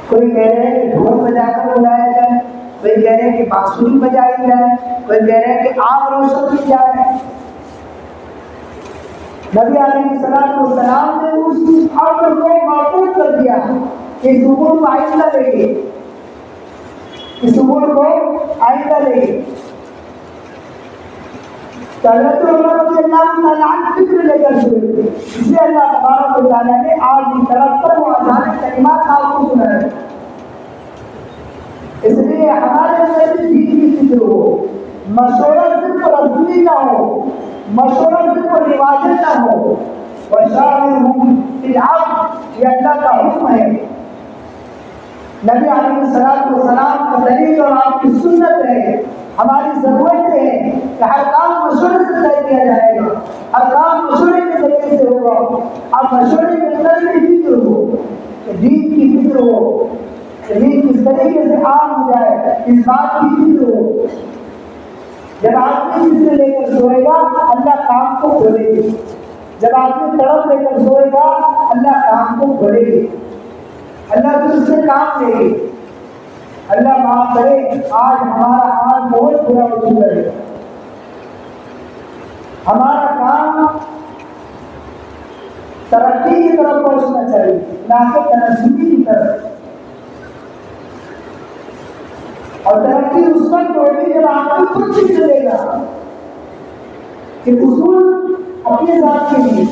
کوئی کہہ رہے ہیں کہ ڈھول بجا کر بلایا جائے، کوئی کہہ رہے ہیں کہ بانسری بجائی جائے، کوئی کہہ رہے ہیں کہ آگ روشن کی جائے. نبی علیہ السلام نے اس امر کو معقول کر دیا کہ اس امور کو آئندہ لے گے، اس امور کو آئندہ لے گے. حضرت عمر رضی اللہ تعالیٰ عنہ فکر لے کر شروع ہوئے. اس لیے اللہ تبارک و تعالیٰ نے آج کی طرف پر وہ اذان کلمات آپ کو سنائے. اس لیے ہمارے اندر دین کی فکر ہو، مشورہ صرف رسمی نہ ہو، مشورہ صرف رواجت نہ ہو. وَشَاوِرْهُمْ فِي الْأَمْرِ یہ اللہ کا حکم ہے. نبی علیہ السلام کا دلیل اور آپ کی سنت ہے. ہماری ضرورت ہے کہ ہر کام مشورے سے طے کیا جائے گا، ہر کام مشورے کے ذریعے سے ہوگا. اب مشورے کے اندر بھی فکر ہو، دین کی فکر ہو، دین کس طریقے سے عام ہو جائے اس بات کی فکر ہو. جب آدمی فکر لے کر سوئے گا اللہ کام کو کھولے گی. جب آدمی تڑپ لے کر سوئے گا اللہ کام کو کھولے گی. اللہ تو اس سے کام لے گی. اللہ معاف کرے آج ہمارا حال بہت برا ہو چکا ہے. ہمارا کام ترقی کی طرف پہنچنا چاہیے نہ کہ تنزلی کی طرف. اور ترقی اس وقت ہوگی جب آپ کو خود بھی چلے گا کہ اصول اپنے ذات کے لیے،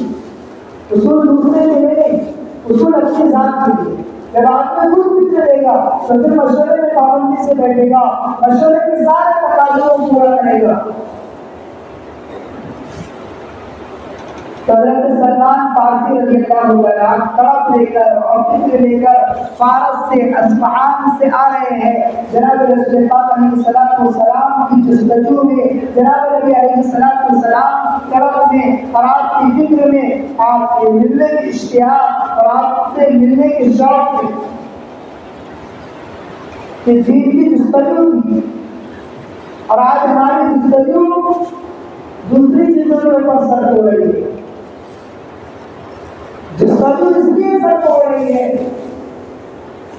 اصول دوسرے کے لیے، اصول اپنے ذات کے لیے. جب آپ کو خود بھی چلے گا تو پھر مشورے میں پابندی سے بیٹھے گا، مشورے کے سارے تقاضوں کو پورا کرے گا. حضرت سلمان فارسی رضی اللہ عنہ طرف لے کر اور فکر لے کر فارس سے اصفہان سے آ رہے ہیں. جناب رسول پاک علیہ السلام کی جستجو میں، جناب نبی علیہ السلام طرف میں اور آپ کی فکر میں، آپ کے ملنے کے اشتہار اور آپ سے ملنے کے شوق میں کہ دین کی جستجو کی. اور آج ہماری جستجو دوسری چیزوں کے اوپر سر ہو رہی ہے. جستجو اس لیے سر ہو رہی ہے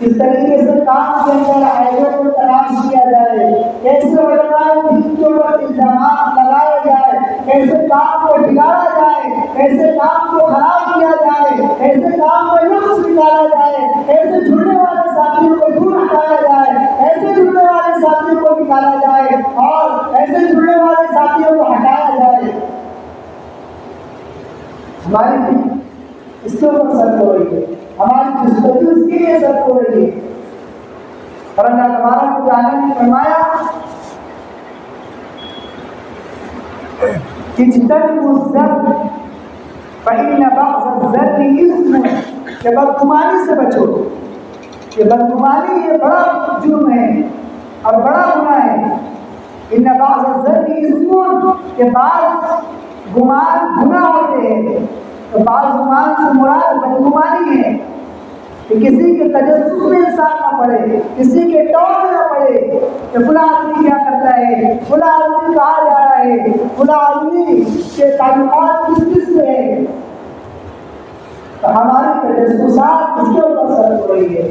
کس طریقے سے کام کے اندر عیبوں کو تلاش کیا جائے، کیسے علماء دین کے اوپر الزامات لگائے جائے، کیسے کام کو بگاڑا جائے، کیسے کام کو خراب کیا جائے، کیسے کام کو نقص نکالا جائے، کیسے جڑنے والے ساتھیوں کو دور ہٹایا جائے، کیسے جڑنے والے ساتھیوں کو نکالا جائے اور کیسے جڑنے والے ساتھیوں کو ہٹایا جائے. ہماری اس کے اوپر سر ہو رہی ہے، ہماری جستجو اس کے لیے سر ہو رہی ہے. اور اللہ تبارک و تعالیٰ نے فرمایا اجتنبوا الظن فإن بعض الظن إثم کہ بدگمانی سے بچو. یہ بدگمانی یہ بڑا جرم ہے اور بڑا گناہ ہے. ان بعض الظن إثم کہ بعض گمان گناہ ہوتے ہیں. تو بعض گمان سے مراد بدگمانی ہے کہ کسی کے تجسس میں انسان نہ پڑے، کسی کے ٹور میں نہ پڑے کہ فلاں آدمی کیا کرتا ہے، فلاں آدمی کہاں جا رہا ہے، فلاں آدمی کے تعلقات کس سے ہے. تو ہماری تجسسات اس کے اوپر سر ہو رہی ہے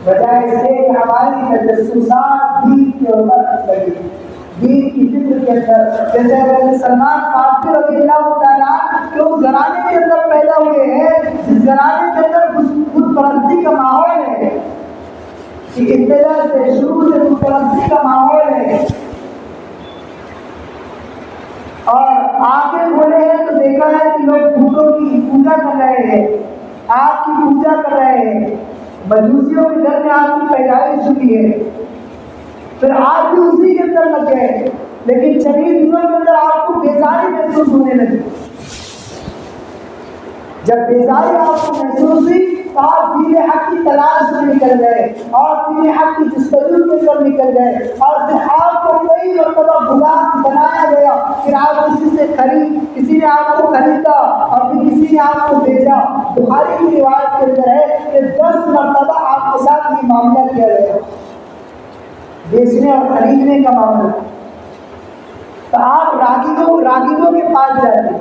بجائے اس کے کہ ہماری تجسسات دین کے اوپر لگی، دین کی فکر کے اندر. جیسے سلمان فارسی رضی اللہ تعالیٰ کہ اس گھرانے کے اندر پیدا ہوئے ہیں جس گھرانے کے اندر خود پرستی کا ماحول ہے، کہ ابتدا سے شروع سے خود پرستی کا ماحول ہے. اور آنکھیں کھولے ہیں تو دیکھا ہے کہ لوگ بتوں کی پوجا کر رہے ہیں، آگ کی پوجا کر رہے ہیں، مجوسیوں کے گھر میں آپ کی پیدائش ہوئی ہے، پھر آپ بھی اسی کے اندر لگ گئے، لیکن چند دنوں کے اندر آپ کو بیزاری محسوس ہونے لگی۔ جب بیزاری آپ کو محسوس ہوئی تو آپ دین حق کی تلاش میں نکل گئے اور دین حق کی جستجو کے اندر نکل گئے، اور پھر آپ کو کئی مرتبہ غلام بنایا گیا، پھر آپ کسی نے آپ کو خریدا اور پھر کسی نے آپ کو بھیجا۔ بخاری کی روایت کے اندر ہے کہ 10 مرتبہ آپ کے ساتھ یہ معاملہ کیا گیا، بیچنے اور خریدنے کا معاملہ۔ تو آپ راغبوں کے پاس جاتے،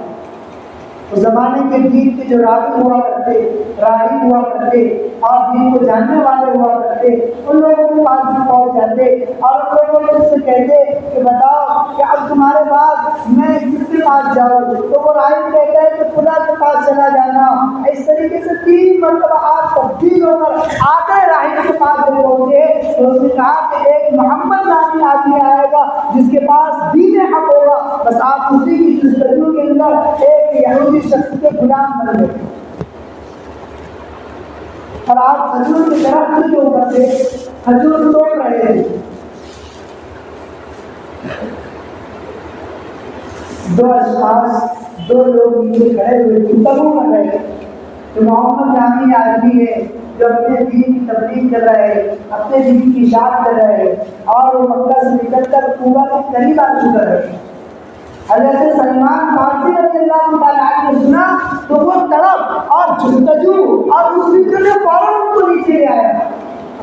اس زمانے کے دین کے جو راغب ہوا کرتے، راہب ہوا کرتے اور دین کو جاننے والے ہوا کرتے، ان لوگوں کے پاس بھی پہنچ جاتے اور ان لوگوں سے کہتے کہ بتاؤ کہ اب تمہارے بعد میں کس کے پاس جاؤں؟ تو وہ راہب کہتا ہے کہ خدا کے پاس چلا جانا۔ اس طریقے سے 3 مرتبہ آپ تبدیل ہو کر آتے راہب کے پاس جب پہنچے تو اس نے کہا کہ ایک محمد نامی آدمی آئے گا جس کے پاس دین حق ہوگا، بس آپ اسی کی جستجو کے اندر ایک یہودی شخص کے غلام بن گئے، اور آپ کھجور کے درخت کے اوپر سے کھجور توڑ رہے ہیں۔ 2 اشخاص، 2 لوگ نیچے کھڑے ہوئے گفتگو کر رہے ہیں کہ محمد نامی آدمی ہے جو اپنے دین کی تبلیغ کر رہے ہیں، اپنے دین کی اشاعت کر رہے ہیں، اور وہ مکہ سے نکل کر کوبہ کے قریب آ چکا ہے۔ حضرت سلمان فارسی رضی اللہ تعالیٰ عنہ نے سنا تو وہ تڑپ اور جستجو اور اس فکر میں فوراً ان کو نیچے لے آیا،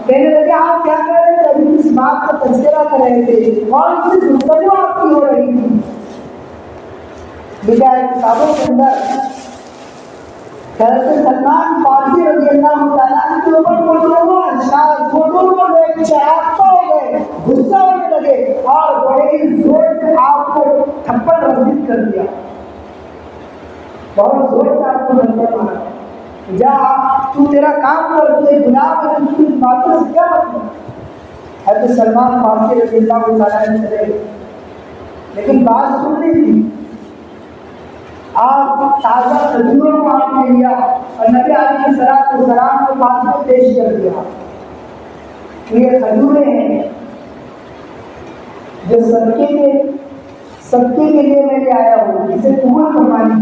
کہنے لگے آپ کیا کر رہے تھے؟ ابھی اس بات کا تذکرہ کر رہے تھے اور اس سے گفتگو آپ کی ہو رہی تھی۔ لکھا ہے کتابوں کے اندر حضرت سلمان فارسی رضی اللہ تعالیٰ عنہ کے اوپر وہ دونوں اشخاص، وہ دونوں لوگ شرابہ ہو گئے، غصہ ہونے لگے اور بڑے ہی زور سے آپ کو تھپڑ رسید کر دیا، بہت زور سے آپ کو تھپڑ مارا، جا تو تیرا کام کر، تو غلام ہے، تو اس باتوں سے کیا مطلب؟ حضرت سلمان فارسی رضی اللہ تعالیٰ عنہ چلے، لیکن بات سننی تھی۔ آپ تازہ کھجوروں کو آپ نے لیا اور نبی علیہ السلام کے پاس میں پیش کر دیا۔ یہ کھجوریں ہیں جو صدقے کے لیے میں لے آیا ہوں، اسے قبول فرمانی۔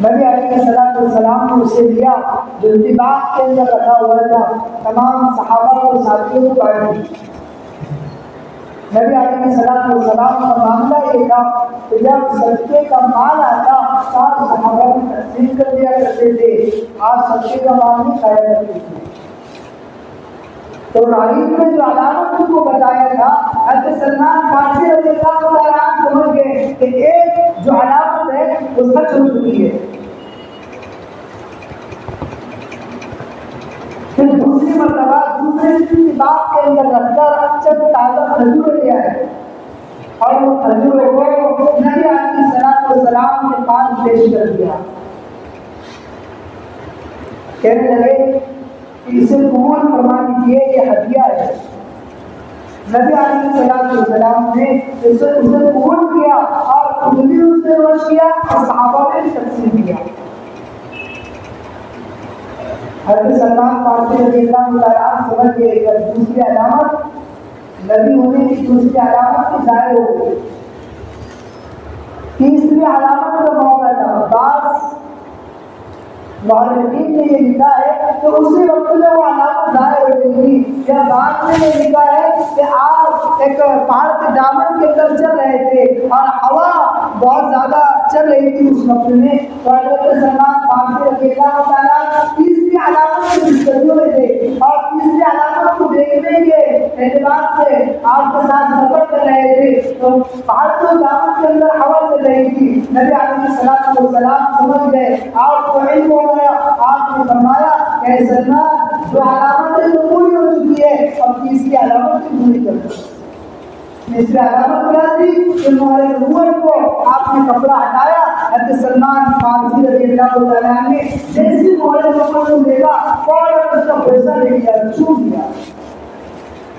نبی علیہ السلام نے اسے دیا جو اتفاق کے اندر رکھا ہوا تھا، تمام صحابہ اور ساتھیوں کو بانٹ دی۔ نبی علیہ السلام کا معاملہ یہ تھا کہ جب صدقے کا مال آتا تو آپ صحابہ کو تقسیم کر دیا کرتے تھے، آپ صدقے کا مال نہیں کھایا کرتے تھے۔ تو راہب نے جو علامت ان کو بتایا تھا، حضرت سلمان فارسی رضی اللہ تعالیٰ عنہ سمجھ گئے کہ ایک جو علامت ہے وہ سچ ہو چکی ہے۔ پھر دوسری مرتبہ دوسرے بات کے اندر رکھ کر جب تازہ کھجور لے آئے اور وہ کھجوروں کو نبی علیہ السلام کے پاس پیش کر دیا، کہنے لگے کہ اسے قبول فرما دیجیے، یہ ہدیہ ہے۔ نبی علیہ السلام نے اسے قبول کیا اور خود بھی اس سے روش کیا اور صحابہ نے بھی تقسیم کیا۔ حضرت سلمان فارسی رضی اللہ تعالیٰ عنہ سمجھ گئے کہ دوسری علامت نبی ہونے کی دوسری علامت کی ظاہر ہو گئی، تیسری علامت کا موقع تھا۔ بعض مورخین نے یہ لکھا ہے کہ اسی وقت میں وہ علامت ظاہر ہو گئی تھی، یا بعد میں یہ لکھا ہے کہ آپ ایک پہاڑ کے دامن کے اندر چل رہے تھے اور ہوا بہت زیادہ چل رہی تھی اس وقت میں، تو حضرت سلمان فارسی رضی اللہ تعالیٰ تیسری علامت سے گفتگو میں تھے اور تیسری علامت کو دیکھنے کے اعتبار سے آپ کے ساتھ سفر کر رہے تھے، تو پہاڑ کے دامن کے اندر ہوا چل رہی تھی۔ نبی علیہ السلام سمجھ گئے، آپ کو علم ہو گیا، آپ نے فرمایا کہ سلمان جو علامتیں تو پوری ہو چکی ہے، اب تیسری علامت بھی پوری کر دو۔ تیسری علامت کیا تھی کہ مہر نبوت کو آپ نے کپڑا ہٹایا۔ حضرت سلمان فارسی رضی اللہ تعالیٰ نے جیسی مہر نبوت کو دیکھا فوراً اس کا پیسہ لے لیا، چھوٹ گیا۔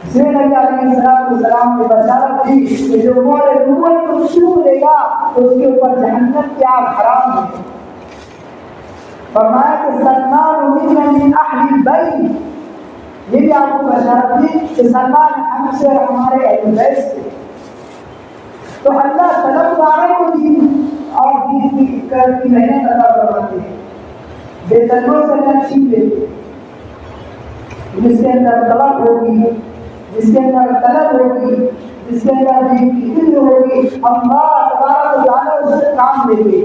اس لیے نبی علیہ السلام نے بشارت دی کہ جو مہر نبوت کو چھو لے گا تو اس کے اوپر جہنم کی آگ حرام ہے۔ فرمایا کہ سلمان من اہل البیت، یہ بھی آپ کو بشارت دی کہ سلمان ہم سے ہمارے اہل بیت سے. تو اللہ طلبگاروں کو دین اور دین کی محنت ادا کرواتے ہیں. بے طلبوں سے اللہ چھین لیتے، جس کے اندر طلب ہوگی، جس کے اندر طلب ہوگی، جس کے اندر دین کی فکر ہوگی، اللہ تبارک و تعالیٰ اس سے کام لے گے.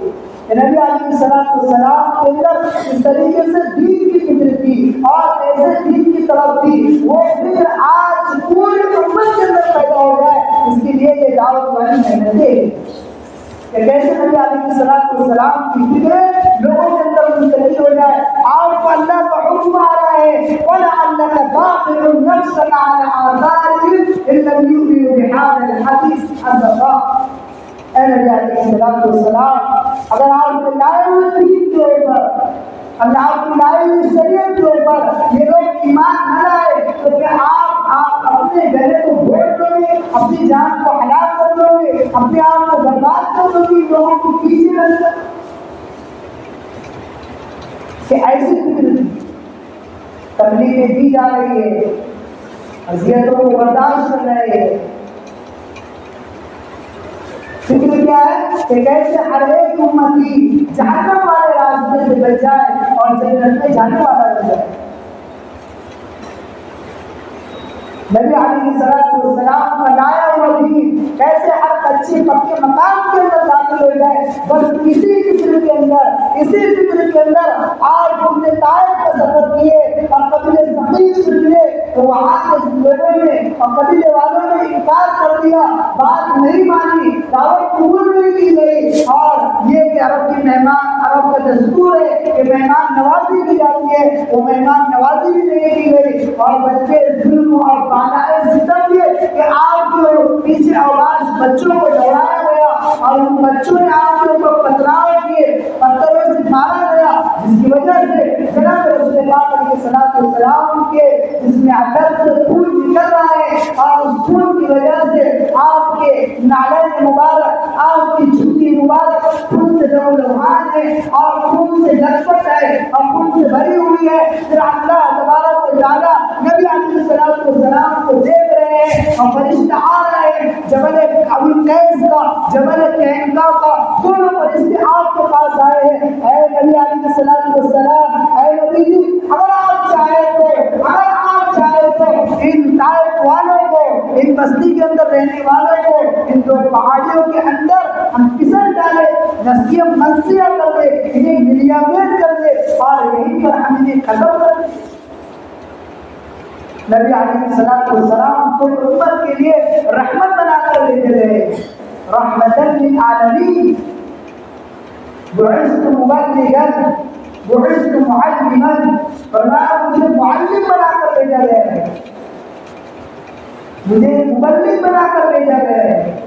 نبی علیہ السلام کے اندر اس طریقے سے دین کی فکر تھی اور ایسے دین کی طرف تھی، وہ فکر آج پوری امت کے اندر پیدا ہو جائے. اس کے لیے یہ دعوت والی محنتیں کہ کیسے نبی علیہ السلام کی فکر لوگوں کے اندر منتقل ہو جائے. آپ کو اللہ کا حکم آ رہا ہے وَلَعَلَّكَ بَاخِعٌ نَفْسَكَ عَلَىٰ آثَارِهِمْ إِن لَّمْ يُؤْمِنُوا بِهَٰذَا الْحَدِيثِ أَسَفًا. اے نبی علیہ السلام، اگر آپ کے لائے ہوئے دین کے اوپر، اللہ آپ کی لائے ہوئی شریعت کے اوپر یہ لوگ ایمان نہ لائے تو پھر آپ اپنے گلے کو گھونٹ دو گے، اپنی جان کو ہلاک کر دو گے، اپنے آپ کو برباد کر دو گے لوگوں کو پیچھے رکھ کر. کہ ایسی فکر تکلیفیں دی جا رہی ہے، اذیتوں کو برداشت کر رہے ہیں. فکر کیا ہے کہ کیسے ہر ایک امتی جہنم والے راستے سے بچ جائے اور جنت میں جانے والا بن جائے. نبی علیہ السلام کا لایا ہوا دین کیسے ہر کچے پکے مقام کے اندر داخل ہو جائے. بس اسی فکر کے اندر آج ہم نے طائف کا سفر کیے اور قبیلے ثقیف سنے تو وہاں کے لوگوں نے اور قبیلے والوں نے انکار کر دیا، بات نہیں مانی، دعوت قبول نہیں کی گئی. اور یہ کہ عرب کا دستور ہے کہ مہمان نوازی کی جاتی ہے، وہ مہمان نوازی بھی نہیں کی گئی. اور بچے ظلم اور کہ آپ کے پیچھے آواز بچوں کو دوڑایا گیا اور ان بچوں نے آپ کے اوپر پتھراؤ کیے، پتھروں سے مارا گیا، جس کی وجہ سے جناب رسول پاک علیہ السلام کے جس میں اثر سے خون نکل رہا ہے اور اس خون کی وجہ سے آپ کے نالین مبارک، آپ کی جوتی مبارک خون سے لوہان ہے اور خون سے لطپت ہے اور خون سے بھری ہوئی ہے. پھر اللہ تبارک و تعالیٰ نبی علیہ السلام کو دیکھ رہے ہیں اور فرشتے آ رہے ہیں، جبل ابو قیس کا، جبل کہنگا کا، دونوں فرشتے آپ کے پاس آئے ہیں. اے نبی علیہ السلام، اے نبی جی، اگر آپ چاہیں تو ان طائف والوں کو، ان بستی کے اندر رہنے والوں کو ان دو پہاڑیوں کے اندر ہم پسل ڈالے، نسیہ منسیہ کر دے، انہیں ملیامین کر دے اور یہیں پر ہم انہیں ختم کر دیں. نبی علیہ السلام کو امت کے لیے رحمت بنا کر لیتے رہے، رحمت للعالمین. بعثت مبلغا بعثت معلما، فرمایا مجھے معلم بنا کر بھیجا گیا ہے، مجھے مبلغ بنا کر بھیجا گیا ہے،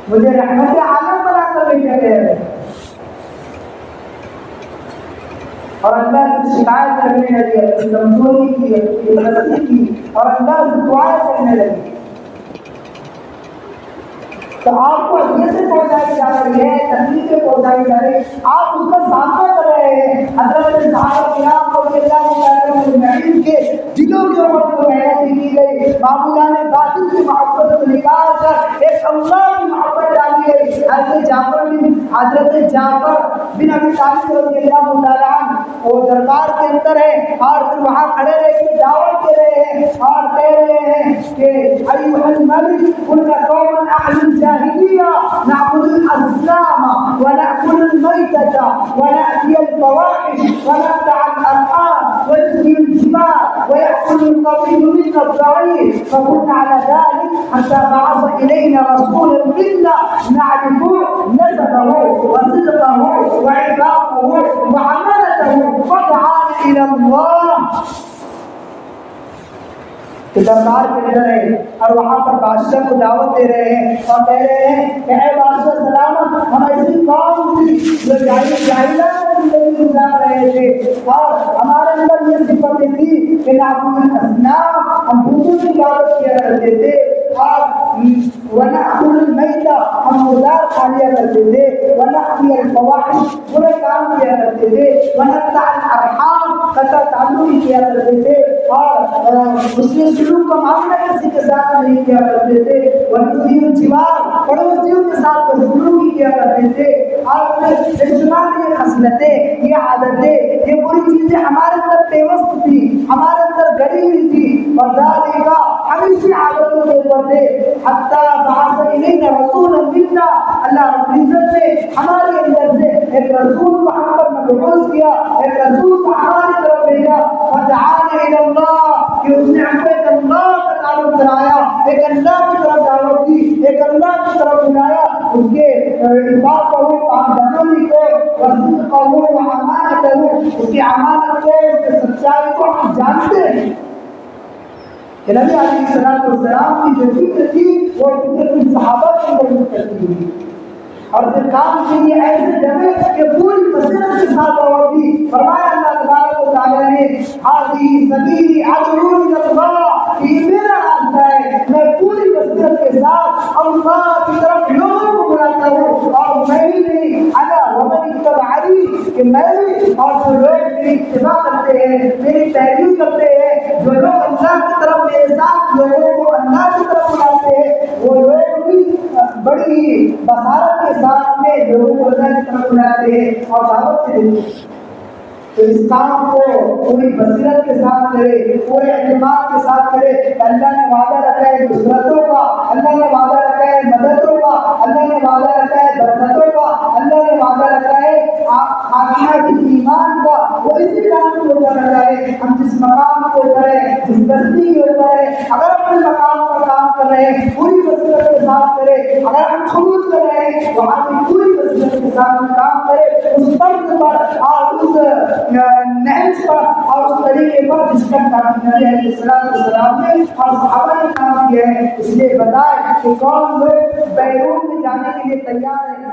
مجھے رحمت عالم بنا کر بھیجا گیا ہے. اور اللہ سے شکایت کرنے لگے، کمزوری کی، غلطی کی، اور اللہ سے دعائیں کرنے لگے. تو آپ کو اذیتیں پہنچائی جا رہی ہے، تکلیفیں پہنچائی جا رہی ہے، آپ اس کا سامنا کر رہے ہیں. حضرت صحابہ کرام رضی اللہ تعالیٰ عنہم کے دلوں کے اوپر جو محنت کی گئی، معمولان باطل کی محبت کو نکال کر ایک اللہ کی محبت ڈالی گئی. حضرت جعفر بن ابی طالب رضی اللہ تعالیٰ عنہ وہ دربار کے اندر ہے اور پھر وہاں کھڑے رہ کے دعوت دے رہے ہیں اور کہہ رہے ہیں کہ ایھا الملک کنا قوما اهل الجاہلیہ نعبد الاصنام ونأكل المیتۃ ونأتی الفواحش ونقطع الارحام ونسقي الجبال ويأكل القوي منا الضعيف فكنا على ذلك حتى بعث إلينا رسولا منا نعرف نسبه وصدقه وعظامه وعملته فدعانا إلى الله. دربار کے اندر ہے اور وہاں پر بادشاہ کو دعوت دے رہے ہیں اور کہہ رہے ہیں کہ اے بادشاہ سلامت، ہم ایسی قوم تھی جو جاہلانہ زندگی گزار رہے تھے اور ہمارے اندر یہ صفتیں تھی کہ نعبد الاصنام، ہم بتوں کی عبادت کیا کرتے تھے اور ونأكل المیت، ہم مردار کھا لیا کرتے تھے، ونأتی الفواحش، برے کام کیا کرتے تھے، ونقطع الارحام، قطع تعلق کیا کرتے تھے، اور اس نے سلوک کا معاملہ کسی کے ساتھ نہیں کیا کرتے تھے، ونؤذي الجوار، پڑوسیوں کے ساتھ بدسلوکی کیا کرتے تھے، اور پھر شمار یہ خصلتیں، یہ عادتیں، یہ بری چیزیں ہمارے اندر پیوست تھی، ہمارے اندر گڑی ہوئی تھی، وذالک ہم اسی عادتوں کے اوپر تھے، حتی بعث الینا رسولا منا، اللہ رب العزت نے ہمارے اندر سے ایک رسول کو ہم پر مبعوث کیا، ایک رسول کو ہماری طرف بھیجا، ودعانا الی اللہ، کہ اس نے ہم کو ایک اللہ کا تعلق کرایا، ایک اللہ کی طرف دعوت دی، ایک اللہ کی طرف بلایا، اس کے اتباع کرو، پاکدامنی کو، وصدق کرو، امانت کرو، اس کی امانت کو، اس کی سچائی کو ہم جانتے ہیں کہ نبی علیہ السلام کی جو فکر تھی وہ فکر صحابہ کے اندر مستقل ہوئی، اور پھر کام کیے ایسے جگہ کہ پوری بصیرت کے ساتھ دعوت دی، فرمایا اللہ تبارک و تعالیٰ نے ہذہ سبیلی ادعو الی اللہ، یہ میرا راستہ ہے، میں پوری بصیرت کے ساتھ اللہ کی طرف لوگوں کو بلاتا ہوں، اور میں ہی نہیں، انا ومن اتبعنی، کہ میں بھی اور جو لوگ میری اتباع کرتے ہیں، میری پیروی کرتے ہیں، جو لوگ اللہ کی طرف میرے ساتھ لوگوں کو اللہ کی طرف بلاتے ہیں، وہ لوگ بھی بڑی ہی بصارت کے ساتھ میں لوگوں کو اللہ کی طرف بلاتے ہیں اور دعوت دیتے ہیں۔ تو اس کام کو پوری بصیرت کے ساتھ کرے، پورے اعتماد کے ساتھ کرے، اللہ نے وعدہ رکھا ہے نصرتوں کا، اللہ نے وعدہ رکھا ہے مددوں کا، اللہ نے وعدہ رکھا ہے برکتوں کا، اللہ نے وعدہ رکھا ہے خاتمہ کی ایمان کا، وہ اسی کام کے اوپر رکھا ہے۔ ہم جس مقام کے اوپر ہے، جس بستی کے اوپر ہے، اگر اپنے مقام پر کام کر رہے ہیں پوری بصیرت کے ساتھ کرے، اگر ہم خروج کر رہے ہیں وہاں بھی پوری بصیرت کے ساتھ کام کرے، اس فرض پر اور اس نہج پر اور اس طریقے پر جس پر نبی علیہ السلام نے اور صحابہ نے کام کیا ہے۔ اس لیے بتائے کہ کون لوگ بیرون میں جانے کے لیے تیار ہے،